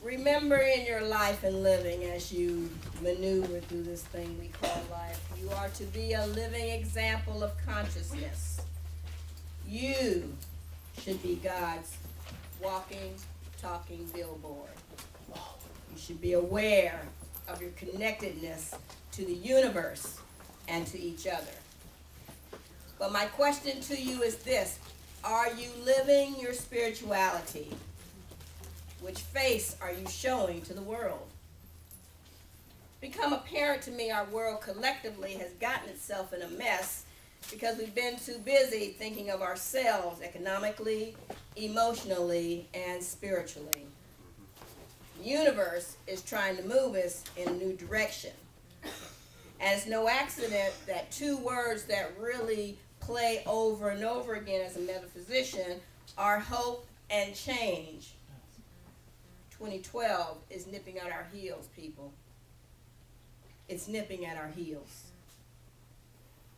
Remember in your life and living as you maneuver through this thing we call life, you are to be a living example of consciousness. You should be God's walking, talking billboard. You should be aware of your connectedness to the universe and to each other. But my question to you is this: are you living your spirituality? Which face are you showing to the world? It's become apparent to me our world collectively has gotten itself in a mess because we've been too busy thinking of ourselves economically, emotionally, and spiritually. The universe is trying to move us in a new direction. And it's no accident that two words that really play over and over again as a metaphysician are hope and change. 2012 is nipping at our heels, people. It's nipping at our heels.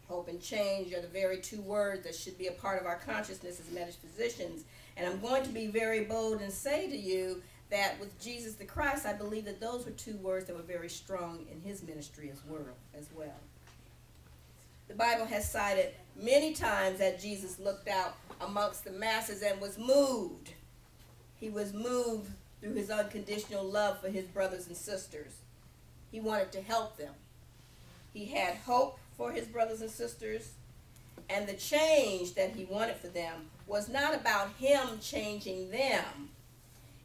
Hope and change are the very two words that should be a part of our consciousness as metaphysicians. And I'm going to be very bold and say to you that with Jesus the Christ, I believe that those were two words that were very strong in his ministry as well. The Bible has cited many times that Jesus looked out amongst the masses and was moved. He was moved through his unconditional love for his brothers and sisters. He wanted to help them. He had hope for his brothers and sisters, and the change that he wanted for them was not about him changing them.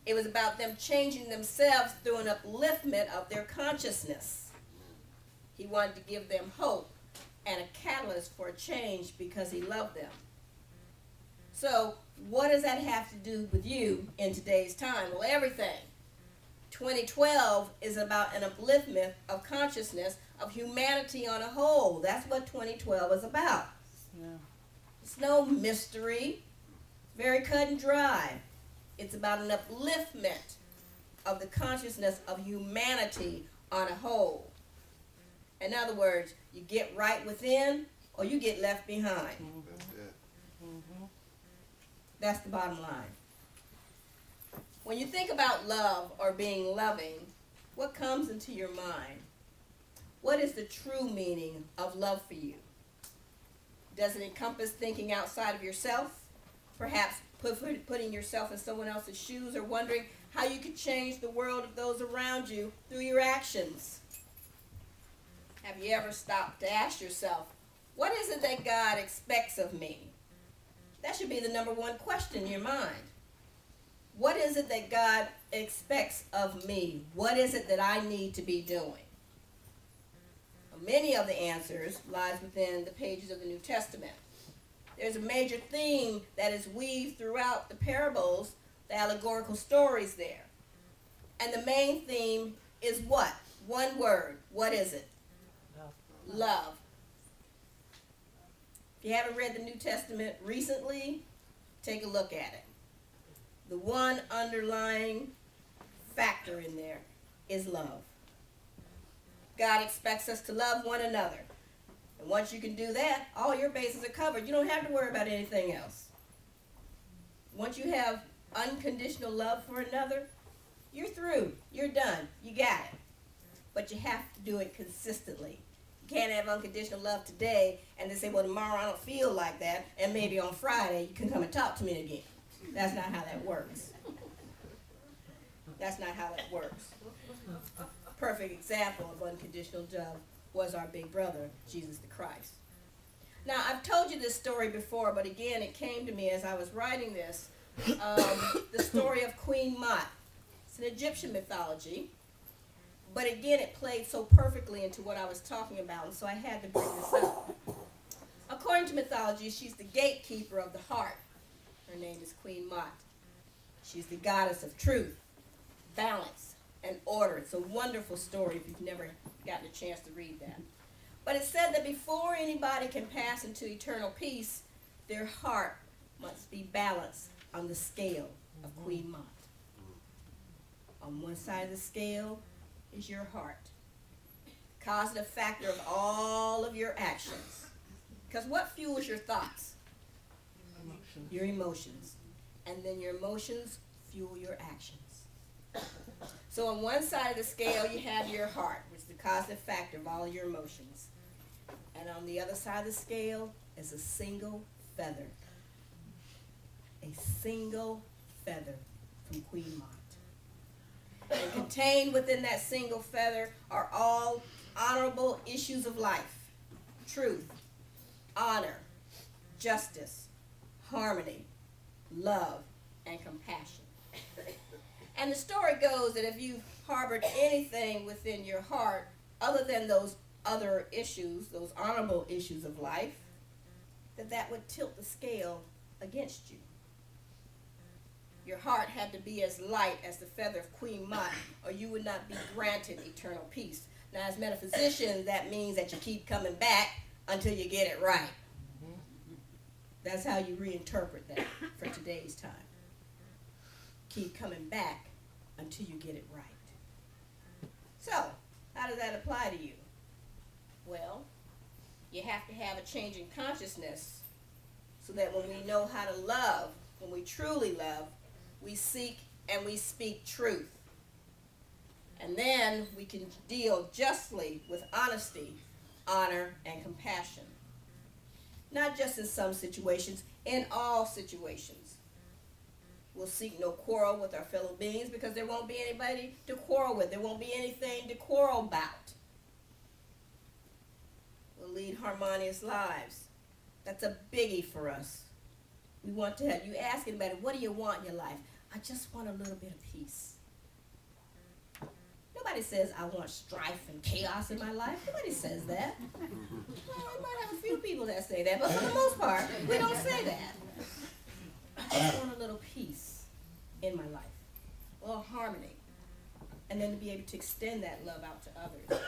It was about them changing themselves through an upliftment of their consciousness. He wanted to give them hope and a catalyst for a change because he loved them. So what does that have to do with you in today's time? Well, everything. 2012 is about an upliftment of consciousness of humanity on a whole. That's what 2012 is about. Yeah. It's no mystery. Very cut and dry. It's about an upliftment of the consciousness of humanity on a whole. In other words, you get right within or you get left behind. That's it. That's the bottom line. When you think about love or being loving, what comes into your mind? What is the true meaning of love for you? Does it encompass thinking outside of yourself? Perhaps putting yourself in someone else's shoes or wondering how you could change the world of those around you through your actions? Have you ever stopped to ask yourself, what is it that God expects of me? That should be the number one question in your mind. What is it that God expects of me? What is it that I need to be doing? Many of the answers lies within the pages of the New Testament. There's a major theme that is weaved throughout the parables, the allegorical stories there. And the main theme is what? One word. What is it? Love. If you haven't read the New Testament recently, take a look at it. The one underlying factor in there is love. God expects us to love one another. And once you can do that, all your bases are covered. You don't have to worry about anything else. Once you have unconditional love for another, you're through. You're done. You got it. But you have to do it consistently. You can't have unconditional love today and then say, well, tomorrow I don't feel like that, and maybe on Friday you can come and talk to me again. That's not how that works. That's not how that works. Perfect example of unconditional love was our big brother, Jesus the Christ. Now, I've told you this story before, but again, it came to me as I was writing this, the story of Queen Mot. It's an Egyptian mythology, but again, it played so perfectly into what I was talking about, and so I had to bring this up. According to mythology, she's the gatekeeper of the heart. Her name is Queen Mot. She's the goddess of truth, balance, and order. It's a wonderful story if you've never gotten a chance to read that. But it said that before anybody can pass into eternal peace, their heart must be balanced on the scale of Queen Mot. On one side of the scale is your heart, causative factor of all of your actions. Because what fuels your thoughts? Your emotions. And then your emotions fuel your actions. So on one side of the scale, you have your heart, which is the causative factor of all your emotions. And on the other side of the scale is a single feather. A single feather from Queen Mott. And contained within that single feather are all honorable issues of life. Truth, honor, justice, harmony, love, and compassion. And the story goes that if you harbored anything within your heart other than those other issues, those honorable issues of life, that would tilt the scale against you. Your heart had to be as light as the feather of Queen Mott, or you would not be granted eternal peace. Now, as metaphysicians, that means that you keep coming back until you get it right. That's how you reinterpret that for today's time. Keep coming back until you get it right. So, how does that apply to you? Well, you have to have a change in consciousness so that when we know how to love, when we truly love, we seek and we speak truth. And then we can deal justly with honesty, honor, and compassion. Not just in some situations, in all situations. We'll seek no quarrel with our fellow beings because there won't be anybody to quarrel with. There won't be anything to quarrel about. We'll lead harmonious lives. That's a biggie for us. We want to have, you ask anybody, what do you want in your life? I just want a little bit of peace. Nobody says, I want strife and chaos in my life. Nobody says that. Well, we might have a few people that say that, but for the most part, we don't say that. I just want a little peace in my life, a little harmony, and then to be able to extend that love out to others.